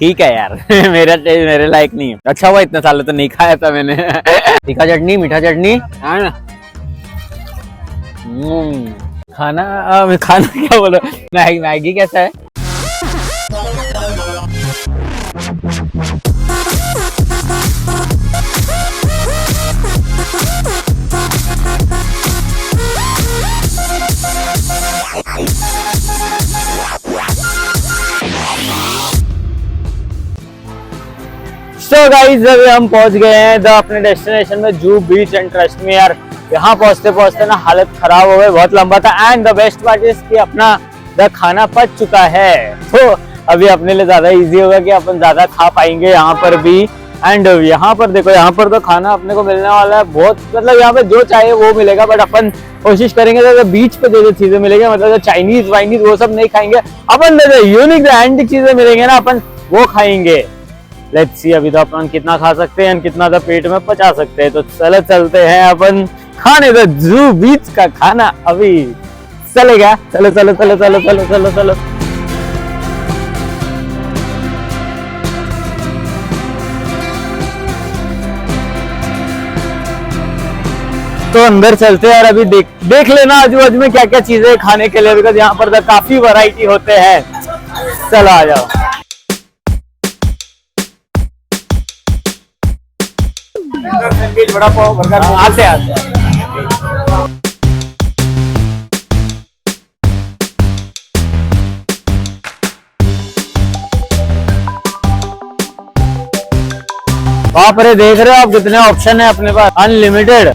ठीक है यार मेरा टेस्ट मेरे लायक नहीं है। अच्छा हुआ इतने सालों तो नहीं खाया था मैंने तीखा चटनी मीठा चटनी है ना। खाना खाना क्या बोला, मैगी कैसा है? तो गाइस अभी हम पहुंच गए हैं अपने डेस्टिनेशन में जू बीच एंड ट्रस्ट में यार यहाँ पहुंचते पहुंचते ना हालत खराब हो गई, बहुत लंबा था। And the best part is कि अपना खाना पच चुका है, तो अभी अपने लिए ज्यादा इजी होगा कि अपन ज्यादा खा पाएंगे यहाँ पर भी। एंड यहाँ पर देखो, यहाँ पर तो खाना अपने को मिलने वाला है बहुत, मतलब यहाँ पे जो चाहिए वो मिलेगा। बट अपन कोशिश करेंगे तो बीच पे जो चीजें मिलेंगी, मतलब चाइनीज वाइनीज वो सब नहीं खाएंगे अपन, यूनिक एंटिक चीजें मिलेंगे ना अपन वो खाएंगे। लेट्स सी अभी तो अपन कितना खा सकते हैं, कितना तो पेट में पचा सकते हैं। तो चलो चलते हैं अपन खाने, तो जू बीच का खाना अभी चलेगा। चलो चलो चलो चलो चलो चलो चलो तो अंदर चलते हैं। और अभी देख लेना आजू बाजू में क्या क्या चीजें खाने के लिए, बिकॉज यहाँ पर तो काफी वैरायटी होते हैं। चलो आ जाओ। बड़ा पाव बर्गर आते आते बाप रे, देख रहे हो आप कितने ऑप्शन है अपने पास, अनलिमिटेड।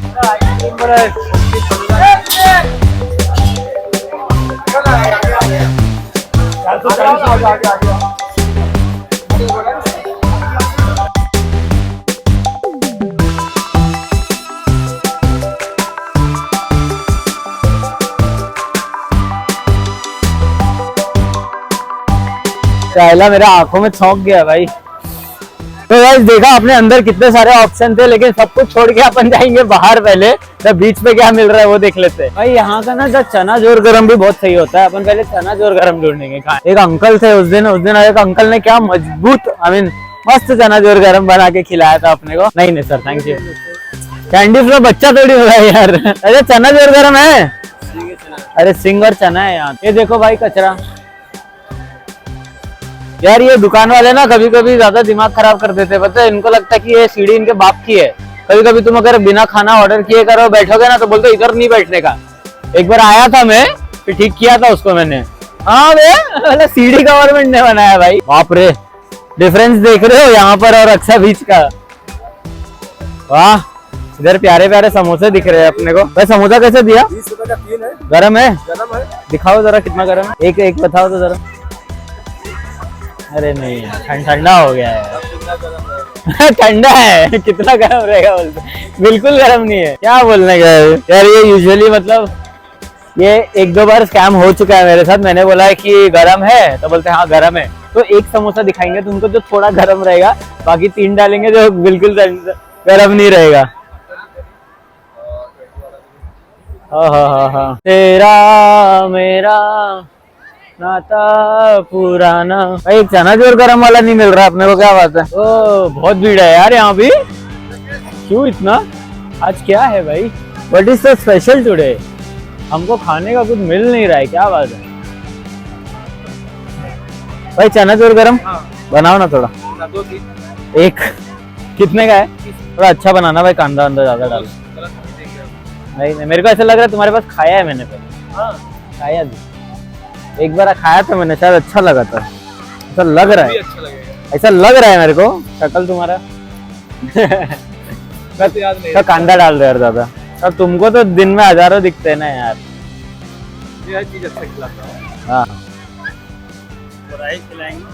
पहला मेरा आंखों में छौंक गया भाई। तो गाइस देखा आपने अंदर कितने सारे ऑप्शन थे, लेकिन सब कुछ छोड़ के अपन जाएंगे बाहर। पहले तो बीच पे क्या मिल रहा है वो देख लेते हैं। भाई यहाँ का ना चना जोर गरम भी बहुत सही होता है। अपन पहले चना जोर गरम ढूंढेंगे। एक अंकल थे उस दिन एक अंकल ने क्या मजबूत मस्त चना जोर गरम बना के खिलाया था अपने को। नहीं सर थैंक यू। कैंडीज में बच्चा थोड़ी हो रहा है यार। अरे चना जोर गरम है, अरे सिंग और चना है यहाँ। ये देखो भाई कचरा यार, ये दुकान वाले ना कभी कभी ज्यादा दिमाग खराब कर देते हैं, पता है। इनको लगता है कि ये सीढ़ी इनके बाप की है। कभी कभी तुम अगर बिना खाना ऑर्डर किए करो बैठोगे ना तो बोलते इधर नहीं बैठने का। एक बार आया था मैं, फिर ठीक किया था उसको मैंने। हाँ भैया सीढ़ी गवर्नमेंट ने बनाया भाई। बाप रे, डिफरेंस देख रहे हो यहाँ पर और अक्सा बीच का। वाह, इधर प्यारे प्यारे समोसे दिख रहे हैं अपने को। भाई समोसा कैसे दिया? 20 रुपए का 3 है। गरम है? गरम है। दिखाओ जरा कितना गरम है, एक बताओ तो जरा। अरे नहीं ठंडा हो गया है ठंडा है कितना गर्म रहेगा बोलते, बिल्कुल गर्म नहीं है। क्या बोलने का यार, ये यूजुअली मतलब ये एक दो बार स्कैम हो चुका है मेरे साथ। मैंने बोला है कि गरम है तो बोलते हैं हाँ गरम है। तो एक समोसा दिखाएंगे तुमको जो थोड़ा गरम रहेगा, बाकी 3 डालेंगे जो बिल्कुल गरम नहीं रहेगा। हाँ तेरा मेरा नाता पुराना। भाई चना जोर गरम वाला नहीं मिल रहा अपने को, क्या बात है? ओ बहुत भीड़ है यार यहाँ भी। क्यों इतना, आज क्या है भाई? What is the special today? हमको खाने का कुछ मिल नहीं रहा है, क्या बात है? भाई चना जोर गरम बनाओ ना थोड़ा। एक कितने का है? थोड़ा अच्छा बनाना भाई, कांदा अंदर ज्यादा डालो। नहीं मेरे को ऐसा लग रहा है तुम्हारे पास खाया है मैंने पहले। खाया भी एक बार खाया था मैंने, शायद अच्छा लगा था। ऐसा लग रहा है, ऐसा लग रहा है मेरे को शक्ल तुम्हारा तो कांदा डाल रहे यार ज्यादा। और तुमको तो दिन में हजारों दिखते हैं ना यार। ये चीज अच्छा खिलाता है। हाँ थोड़ा ही खिलाएंगे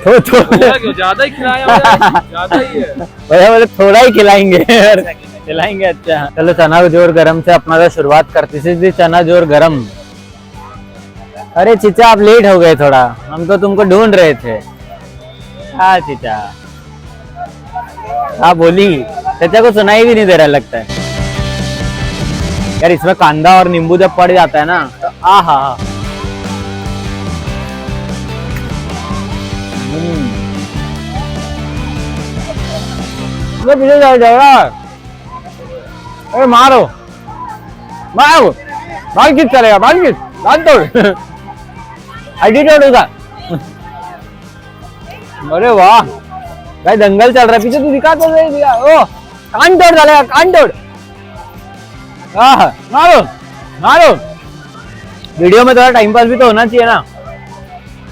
तो ज्यादा ही खिलाया ज्यादा ही है भैया, बोले थोड़ा ही खिलाएंगे खिलाएंगे। अच्छा चलो चना जोर गरम से अपना तो शुरुआत करती थी। चना जोर गरम। अरे चीचा आप लेट हो गए थोड़ा, हम तो तुमको ढूंढ रहे थे। हाँ चीचा, हाँ बोली, चचा को सुनाई भी नहीं दे रहा लगता है यार। इसमें कांदा और नींबू जब पड़ जाता है ना तो आहा। पीछे झगड़ा। अरे मारो मारो, बाल किस करेगा, बाल किस, बाल तोड़। एटीट्यूड होगा। अरे वाह भाई, दंगल चल रहा है पीछे, तू दिखा तो नहीं दिखा। ओ कान तोड़ डालेगा, कान तोड़। मारो मारो, वीडियो में थोड़ा टाइम पास भी तो होना चाहिए ना।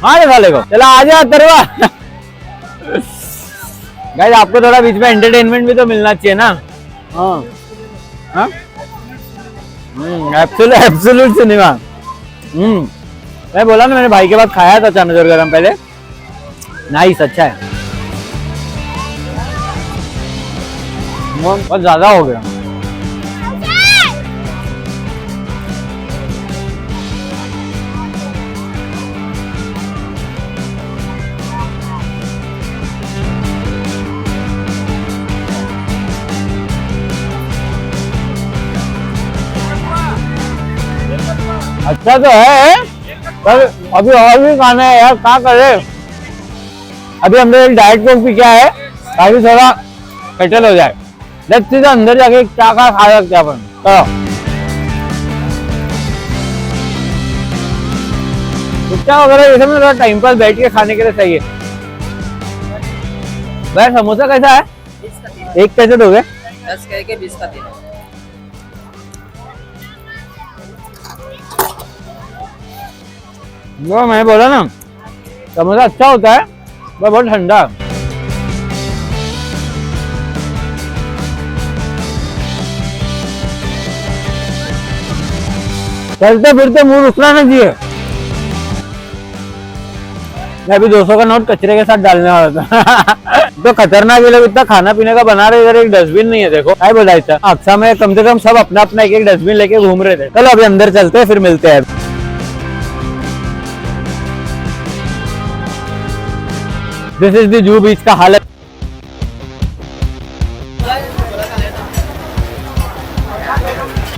मारे वाले को, चला आजा तरवा। गाइस आपको थोड़ा बीच में एंटरटेनमेंट भी तो मिलना चाहिए ना। हाँ एब्सोल्यूट सिनेमा। मैं बोला ना, मेरे भाई के बाद खाया था चना जोर गरम पहले, नाइस, अच्छा है। बहुत ज्यादा हो गया। अच्छा तो है, पर अभी और भी खाना है यार, क्या करे। अभी हमने एक डाइट कोक भी किया है ताकि थोड़ा सेटल हो जाए। लेट्स सी अंदर जाके क्या क्या खा सकते हैं अपन। गुप्ता वगैरह ये सब में थोड़ा टाइम पास बैठ के खाने के लिए सही है। भाई समोसा कैसा है? एक कैसे दोगे? 10 के 20 का देना। वो मैं बोला ना, समोसा अच्छा होता है पर बहुत ठंडा। चलते फिरते मुंह रुकना नहीं चाहिए। मैं अभी 200 का नोट कचरे के साथ डालने वाला था। तो खतरनाक, ये लोग इतना खाना पीने का बना रहे, इधर एक डस्टबिन नहीं है। देखो क्या बोला था, अक्सा में कम से कम सब अपना अपना एक डस्टबिन लेके घूम रहे थे। चलो अभी अंदर चलते हैं, फिर मिलते हैं। दिस इज द जूहू बीच का हालत।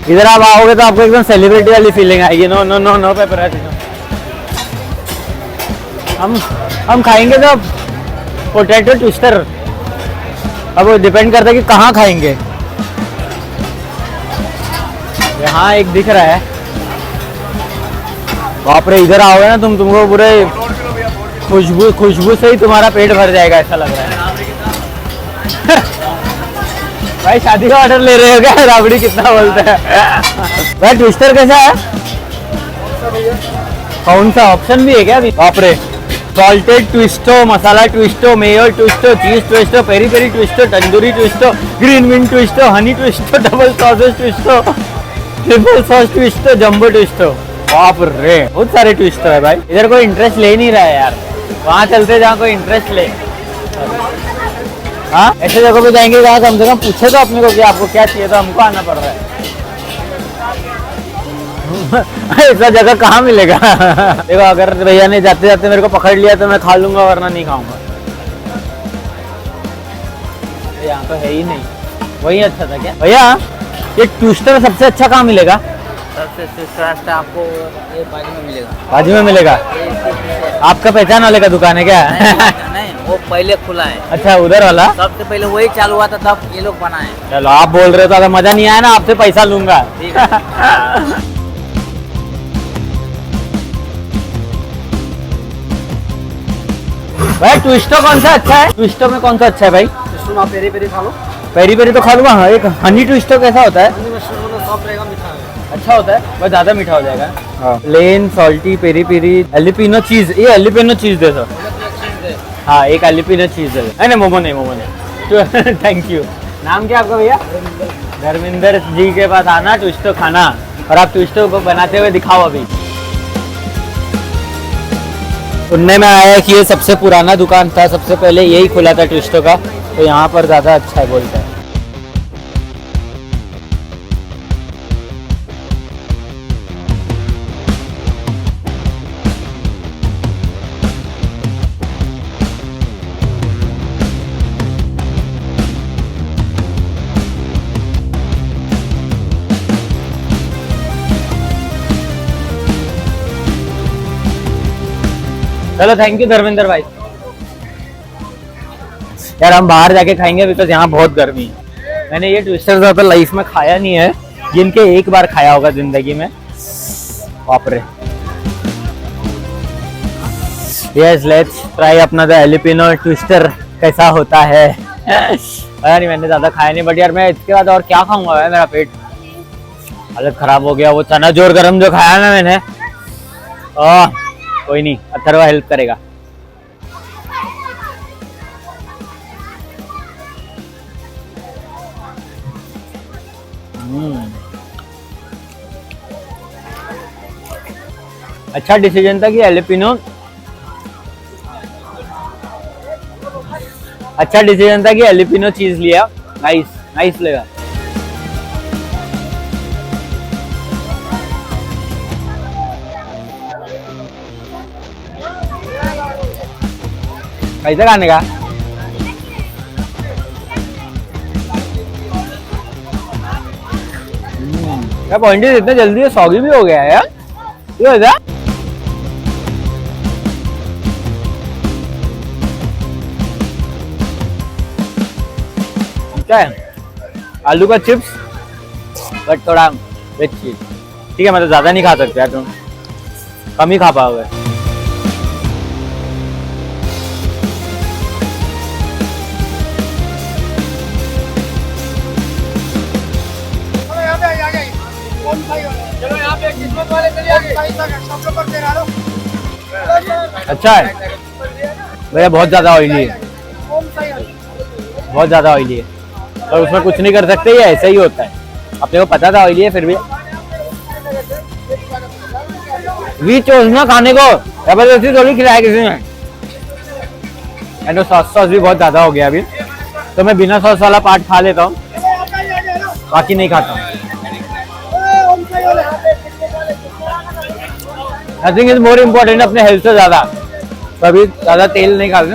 इधर आप आओगे तो आपको एकदम सेलिब्रिटी वाली फीलिंग आएगी। नो नो नो नो पेपराची। हम खाएंगे तो पोटैटो ट्विस्टर। अब वो डिपेंड करता है कि कहाँ खाएंगे। यहाँ एक दिख रहा है, बाप रे, इधर आओगे ना तुमको पूरे खुशबू से ही तुम्हारा पेट भर जाएगा, ऐसा लग रहा है। भाई शादी का ऑर्डर ले रहे हो क्या? राबड़ी कितना बोलते हैं। भाई ट्विस्टर कैसा है? कौन सा ऑप्शन भी है क्या अभी? बाप रे, सॉल्टेड ट्विस्टो, मसाला ट्विस्टो, mayo Twisto, cheese Twisto, peri peri Twisto, tandoori Twisto, green bean Twisto, honey Twisto, double sausage Twisto, triple sauce Twisto, jumbo Twisto. बाप रे, बहुत सारे ट्विस्टो है भाई। इधर कोई इंटरेस्ट ले नहीं रहा है यार, वहाँ चलते जहाँ कोई इंटरेस्ट ले। हाँ, ऐसे जगह पे जाएंगे जहाँ कम से कम पूछे तो अपने को कि आपको क्या चाहिए, तो हमको आना पड़ रहा है। ऐसा जगह कहाँ मिलेगा? देखो, अगर भैया ने जाते जाते मेरे को पकड़ लिया तो मैं खा लूंगा, वरना नहीं खाऊंगा। यहाँ तो है ही नहीं। वही अच्छा था क्या भैया? ये ट्विस्टर सबसे अच्छा कहाँ मिलेगा? सबसे सस्ता आपको ये बाजू में मिलेगा। बाजू में मिलेगा? आपका पहचान वाले का दुकान है क्या? नहीं, वो पहले खुला है। अच्छा, उधर वाला सबसे पहले वही चालू हुआ था, तब ये लोग बनाए। चलो, आप बोल रहे हो तो अगर मजा नहीं आया ना, आपसे पैसा लूंगा। ठीक है। भाई ट्विस्टो कौन सा अच्छा है? ट्विस्टो में कौन सा अच्छा है भाई? मशरूम आप पेरी पेरी खा लो। पेरी पेरी तो खा लूंगा। हाँ, एक हनी ट्विस्टो कैसा होता है? मशरूम सॉफ्ट रहेगा, मीठा है। अच्छा होता है, बस ज्यादा मीठा हो जाएगा। प्लेन सॉल्टी पेरी पेरी एलिपिनो चीज, ये एलिपिनो चीज दे दो। हाँ, एक एलिपिनो चीज दे दो। नहीं, मोमो नहीं। Thank you. नाम क्या आपका भैया? धर्मेंद्र जी के पास आना, ट्विस्टो खाना, और आप ट्विस्टो को बनाते हुए दिखाओ। अभी सुनने में आया कि ये सबसे पुराना दुकान था, सबसे पहले यही खुला था ट्विस्टो का, तो यहाँ पर ज़्यादा अच्छा है बोलते हैं। चलो, थैंक यू धर्मेंद्र भाई। यार हम बाहर जाके खाएंगे बिकॉज यहाँ बहुत गर्मी है। मैंने ये ट्विस्टर ज्यादा लाइफ में खाया नहीं है, जिनके एक बार खाया होगा जिंदगी में। बाप रे। यस लेट्स ट्राई अपना द एलिपिनो ट्विस्टर कैसा होता है। पता नहीं, मैंने ज्यादा खाया नहीं, बट यार मैं इसके बाद और क्या खाऊंगा यार, मेरा पेट हालत खराब हो गया। वो चना जोर गरम जो खाया ना मैंने, कोई नहीं, अथर्वा हेल्प करेगा। अच्छा डिसीजन था कि एलिपिनो, अच्छा डिसीजन था कि एलिपिनो चीज लिया। नाइस नाइस लगा। कैसे खाने का? क्या पॉइंट इतने जल्दी सॉगी भी हो गया है यार, ये होता है? क्या है? आलू का चिप्स बट थोड़ा वेज चीज। ठीक है, मैं तो ज्यादा नहीं खा सकता यार, तुम कम ही खा पाओगे। अच्छा है भैया, बहुत ज्यादा ऑयली है, बहुत ज्यादा ऑयली है, और उसमें कुछ नहीं कर सकते, ये ऐसा ही होता है। अपने को पता था ऑयली है, फिर भी चोज ना खाने को जबरदस्ती थोड़ी खिलाया किसी ने। एंड सॉस भी बहुत ज्यादा हो गया अभी, तो मैं बिना सॉस वाला पार्ट खा लेता हूँ, बाकी नहीं खाता हूँ। I think is more important अपने हेल्थ से ज्यादा, कभी ज्यादा तेल नहीं खाते,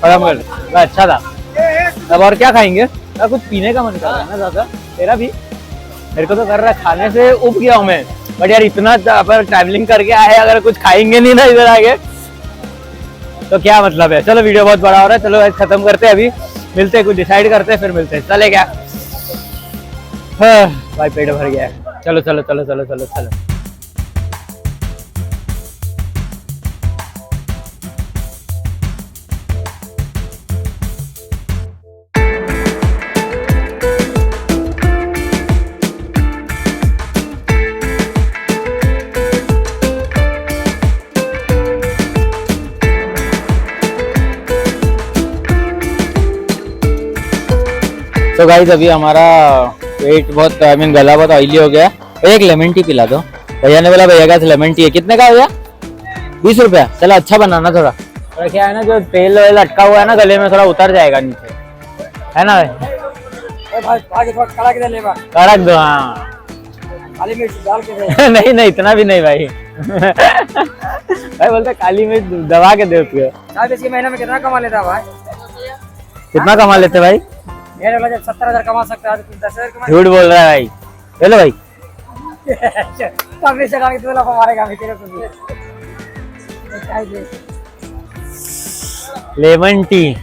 खत्म कर दे। अच्छा था। अब और क्या खाएंगे? कुछ पीने का मन कर रहा है ना ज्यादा, तेरा भी? मेरे को तो कर रहा है, खाने से उब गया हूँ मैं, बट यार इतना पर ट्रैवलिंग करके आए, अगर कुछ खाएंगे नहीं ना इधर आगे तो क्या मतलब है। चलो वीडियो बहुत बड़ा हो रहा है, चलो खत्म करते हैं, अभी मिलते हैं, कुछ डिसाइड करते हैं, फिर मिलते हैं। चले क्या भाई, पेट भर गया है। चलो चलो चलो चलो चलो चलो। तो गाइस अभी हमारा पेट बहुत, गला बहुत ऑयली हो गया। एक लेमन टी पिला दो। भैया ने बोला भैया का लेमन टी है, कितने का भैया? 20 रुपया। चलो अच्छा बनाना थोड़ा, क्या है ना, जो तेल वेल अटका हुआ है ना गले में, थोड़ा उतर जाएगा नीचे, है ना भाई? कड़क दो। हाँ काली मिर्च डाल के नहीं नहीं, इतना भी नहीं भाई। भाई बोलते काली मिर्च दबा के दे उसको। महीने में कितना कमा लेता भाई? कितना कमा लेते भाई? मेरे वाला जब 70,000 कमा सकता है तो 10,000 कमा। झूठ बोल रहा है भाई। हेलो भाई, कम से कम 2 लाख मारेगा तेरे को। Lemon tea.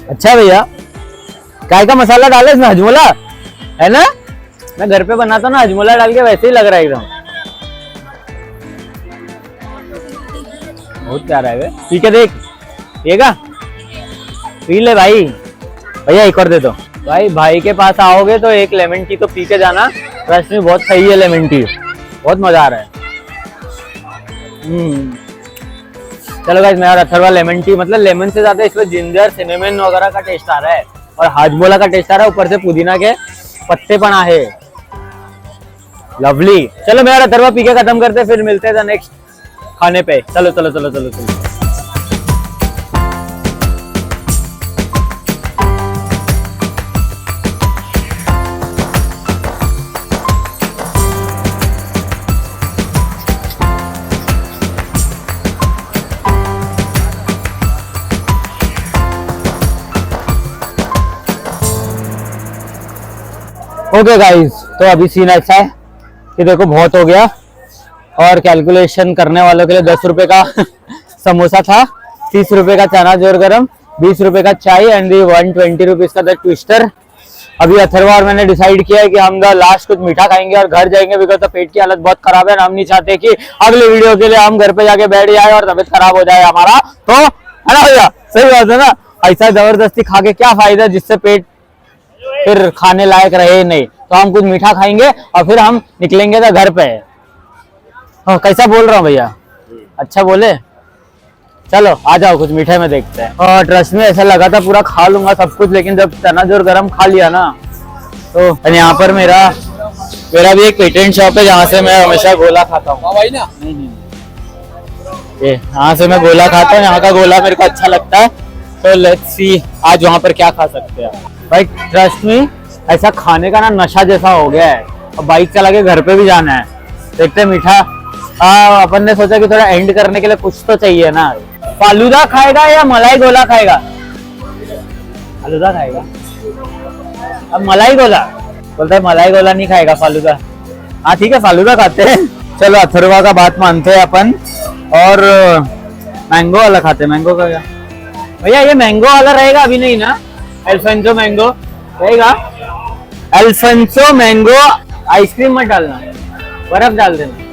अच्छा भैया, काय का मसाला डाले इसमें? हजमोला है ना? मैं घर पे बनाता हूँ ना, हजमोला डाल के वैसे ही लग रहा है एकदम। बहुत प्यारा है। ठीक है, देख पिएगा? पी ले भाई। भैया एक और दे दो भाई। भाई के पास आओगे तो एक लेमन टी तो पी के जाना, ट्रस्ट में बहुत सही है लेमन टी, बहुत मजा आ रहा है। चलो गाइस, मैं और अथर्वा लेमन टी, मतलब लेमन से ज्यादा इसमें जिंजर, सिनेमन वगैरह का टेस्ट आ रहा है, और हाजमोला का टेस्ट आ रहा है, ऊपर से पुदीना के पत्ते पना है। लवली। चलो मैं और अथर्वा पी के खत्म करते, फिर मिलते हैं नेक्स्ट खाने पे। चलो चलो चलो चलो चलो। ओके गाइस, तो अभी सीन ऐसा है कि देखो बहुत हो गया, और कैलकुलेशन करने वालों के लिए 10 रुपए का समोसा था, 30 रुपए का चना जोर गरम, 20 रुपए का चाय एंड 120 रुपीज का द ट्विस्टर। अभी अथर्वा और मैंने डिसाइड किया है कि हम द लास्ट कुछ मीठा खाएंगे और घर जाएंगे, बिकॉज तो पेट की हालत बहुत खराब है। हम नहीं चाहते कि अगले वीडियो के लिए हम घर पे जाके बैठ जाए और तबीयत खराब हो जाए हमारा, तो है ना भैया, सही बात है ना। ऐसा जबरदस्ती खा के क्या फायदा जिससे पेट फिर खाने लायक रहे नहीं। तो हम कुछ मीठा खाएंगे और फिर हम निकलेंगे तो घर पे। कैसा बोल रहा हूँ भैया, अच्छा बोले? चलो आ जाओ कुछ मीठे में देखते हैं। और ट्रस्ट में ऐसा लगा था पूरा खा लूंगा सब कुछ, लेकिन जब चना जोर गरम खा लिया ना तो यहाँ पर मेरा भी एक पेटेंट शॉप है जहाँ से मैं हमेशा गोला खाता हूँ। नहीं, ये यहाँ से मैं गोला खाता हूँ, यहाँ का गोला मेरे को अच्छा लगता है। तो लेट्स सी आज वहाँ पर क्या खा सकते हैं भाई। ट्रस्ट में ऐसा खाने का ना नशा जैसा हो गया है। अब बाइक चला के घर पे भी जाना है, देखते हैं मीठा। अपन ने सोचा कि थोड़ा एंड करने के लिए कुछ तो चाहिए ना। फालूदा खाएगा या मलाई गोला खाएगा? फालूदा खाएगा। अब मलाई गोला बोलता है, मलाई गोला नहीं खाएगा, फालूदा। हाँ ठीक है, फालूदा खाते हैं। चलो अथर्वा का बात मानते हैं अपन और मैंगो वाला खाते हैं। मैंगो का क्या भैया, ये मैंगो वाला रहेगा अभी नहीं ना? अल्फांसो मैंगो रहेगा। अल्फांसो मैंगो आइसक्रीम मत डालना, बर्फ डाल देना।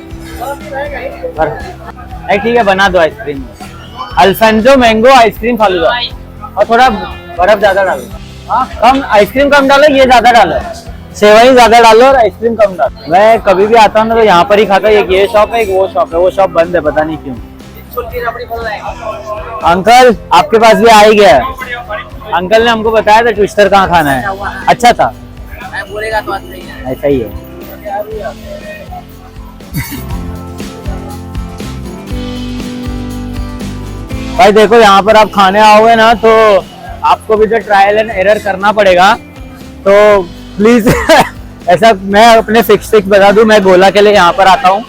नहीं ठीक है, बना दो ice cream. Alphonso mango ice cream falooda और थोड़ा बर्फ ज्यादा डालो। हाँ कम, आइसक्रीम कम डालो, ये ज्यादा डालो। सेवई ज्यादा डालो और आइसक्रीम कम डालो। मैं कभी भी आता हूँ ना तो यहाँ पर ही खाता हूँ। एक ये शॉप है, एक वो शॉप है। वो शॉप बंद है, पता नहीं क्यों। अंकल आपके पास भी आ ही गया है। अंकल ने हमको बताया था ट्विस्टर कहाँ खाना है, अच्छा था। बोलेगा तो है। ऐसा ही है। भाई देखो, यहाँ पर आप खाने आओगे ना तो आपको भी जो ट्रायल एंड एरर करना पड़ेगा। तो प्लीज ऐसा मैं अपने फिक्स बता दूं, मैं गोला के लिए यहाँ पर आता हूँ।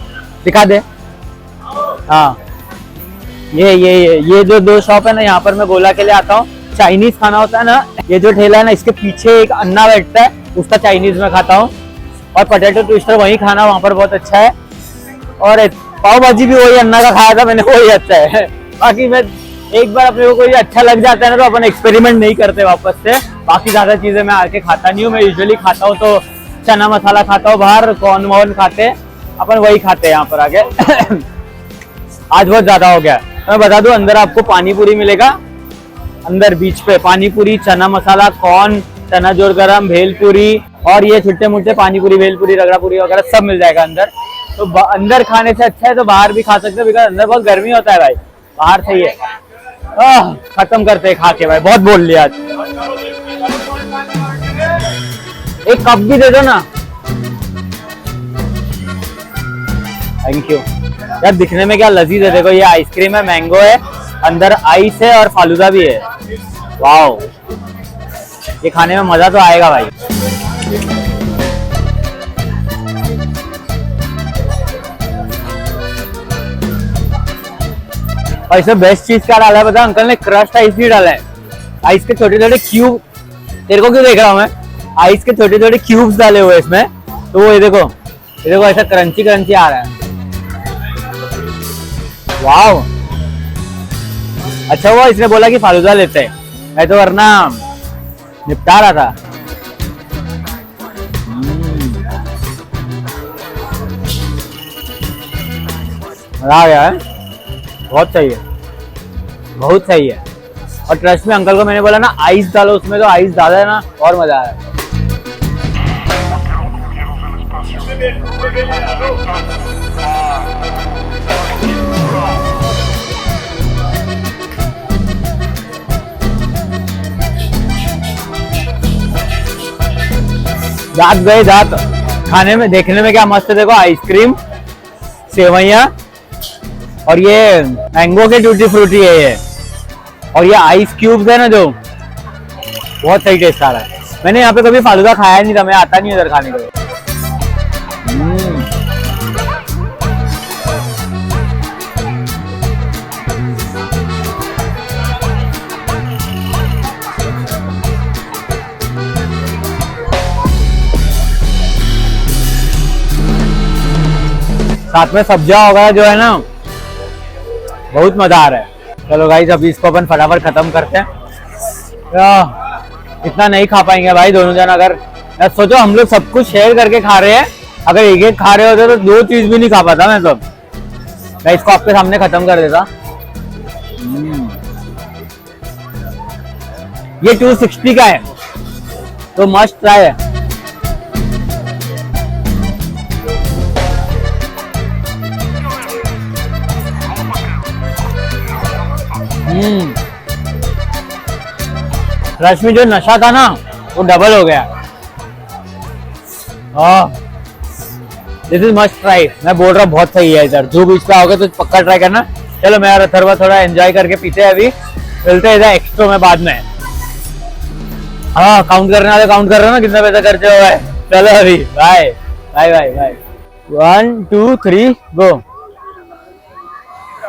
दिखा दे। हाँ ये जो दो शॉप है ना, यहाँ पर मैं गोला के लिए आता हूँ। चाइनीज खाना होता है ना, ये जो ठेला है ना, इसके पीछे एक अन्ना बैठता है, उसका चाइनीज में खाता हूँ। और पोटैटो ट्विस्टर वही खाना वहाँ पर बहुत अच्छा है। और पाव भाजी भी वही अन्ना का खाया था मैंने, वही अच्छा है। बाकी मैं एक बार अपने को कोई अच्छा लग जाता है ना तो अपन एक्सपेरिमेंट नहीं करते वापस से। बाकी ज्यादा चीजें मैं आके खाता नहीं हूँ। मैं यूजुअली खाता हूँ तो चना मसाला खाता हूँ, बाहर कॉर्न वॉर्न खाते अपन, वही खाते हैं यहाँ पर आके। आज बहुत ज्यादा हो गया। मैं बता दूं, अंदर आपको पानी पूरी मिलेगा, अंदर बीच पे पानी पूरी, चना मसाला, कॉर्न, चना जोर गरम, भेलपुरी और ये छुट्टे मुट्टे पानी पूरी, भेलपुरी, रगड़ा पूरी वगैरह सब मिल जाएगा अंदर। तो अंदर खाने से अच्छा है तो बाहर भी खा सकते हो, बिकॉज अंदर बहुत गर्मी होता है भाई, बाहर सही है। खत्म करते हैं खा के भाई, बहुत बोल लिया आज। एक कप भी दे दो ना। थैंक यू यार। दिखने में क्या लजीज है, देखो ये आइसक्रीम है, मैंगो है, अंदर आइस है और फालूदा भी है। वाओ, ये खाने में मजा तो आएगा भाई। और इसमें बेस्ट चीज क्या डाला है पता है? अंकल ने क्रश्ड आइस नहीं डाला है, आइस के छोटे छोटे क्यूब। तेरे को क्यों देख रहा हूं मैं? आइस के छोटे छोटे क्यूब्स डाले हुए इसमें। तो वो ये देखो ऐसा क्रंची क्रंची आ रहा है। वाओ, अच्छा हुआ इसने बोला कि फालूदा लेते हैं, मैं तो वरना निपटा रहा था। मजा आ गया है, बहुत सही है, बहुत सही है। और ट्रस्ट में अंकल को मैंने बोला ना आइस डालो उसमें, तो आइस डाला है ना और मजा आ रहा है। दांत गए दांत। खाने में देखने में क्या मस्त है, देखो आइसक्रीम, सेवइयां और ये मैंगो के टूटी फ्रूटी है ये, और ये आइस क्यूब्स है ना जो, बहुत सही टेस्ट आ रहा है। मैंने यहाँ पे कभी फालूदा खाया नहीं था, मैं आता नहीं इधर खाने के लिए। साथ में सब्जियां वगैरह जो है ना, बहुत मजा आ रहा है। चलो गाइस अभी इसको अपन फटाफट खत्म करते हैं। इतना नहीं खा पाएंगे भाई दोनों जन। अगर सोचो हम लोग सब कुछ शेयर करके खा रहे हैं, अगर एक एक खा रहे होते तो 2 चीज भी नहीं खा पाता मैं सब। मैं इसको आपके सामने खत्म कर देता। ये 260 का है तो मस्ट ट्राई है। रश में जो नशा था ना वो डबल हो गया। This is must try. मैं बोल रहा हूँ बहुत सही है इधर। जो बीच पे आओगे तो पक्का ट्राई करना। चलो मैं और अथर्वा थोड़ा एंजॉय करके पीते हैं, अभी मिलते हैं इधर एक्स्ट्रा में बाद में। हाँ काउंट करने वाले काउंट कर रहे हो ना कितना पैसा खर्च हुआ है। चलो अभी बाय बाय बाय बाय। 1 2 3 गो।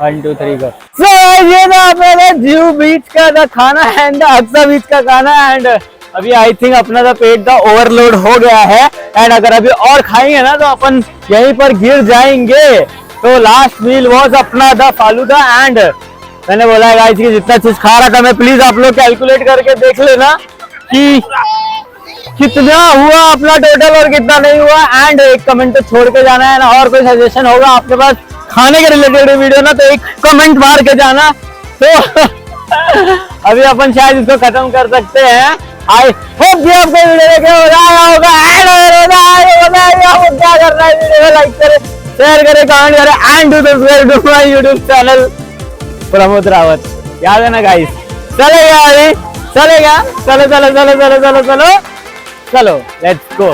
1 2 3 गो। सो ये ना अपना जूहू बीच का था खाना एंड अक्सा बीच का खाना एंड अभी आई थिंक अपना तो पेट का ओवरलोड हो गया है एंड अगर अभी और खाएंगे ना तो अपन यहीं पर गिर जाएंगे। तो लास्ट मील वॉज अपना द फालूदा एंड मैंने बोला है गाइस कि जितना चीज खा रहा था मैं, प्लीज आप लोग कैलकुलेट करके देख लेना कि कितना हुआ अपना टोटल और कितना नहीं हुआ। एंड एक कमेंट तो छोड़ के जाना है ना, और कोई सजेशन होगा आपके पास खाने के रिलेटेड वीडियो ना तो एक कमेंट मार के जाना। तो अभी अपन शायद इसको खत्म कर सकते हैं। आई होप कि आपको वीडियो देखे मजा आया होगा एंड आपको क्या करना है वीडियो को लाइक करें, शेयर करें, कमेंट करें and do subscribe to my YouTube channel Pramod Rawat. याद है ना गाइस। चलेगा अभी चलेगा। चलो चलो चलो चलो चलो चलो चलो लेट्स गो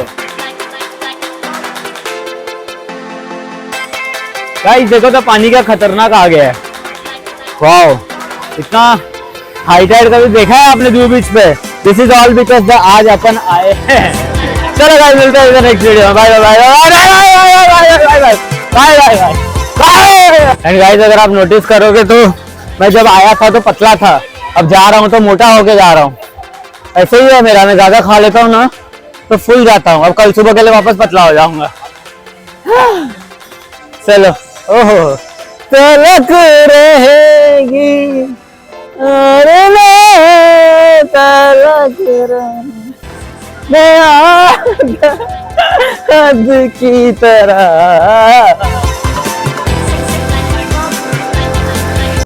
गाइस। देखो तो पानी का खतरनाक आ गया है। वाओ इतना हाई टाइड कभी देखा है आपने जूहू बीच पे। This is all because the आज अपन आए हैं। चलो गाइस मिलते हैं नेक्स्ट वीडियो में। Bye bye bye bye bye bye bye bye. And guys अगर आप नोटिस करोगे तो मैं जब आया था तो पतला था, अब जा रहा हूँ तो मोटा होके जा रहा हूँ। ऐसे ही है मेरा, मैं ज्यादा खा लेता हूँ ना तो फुल जाता हूँ। अब कल सुबह के लिए वापस पतला हो जाऊंगा। चलो ओहो तलक रहेगी और मैं तलक हद की तरह।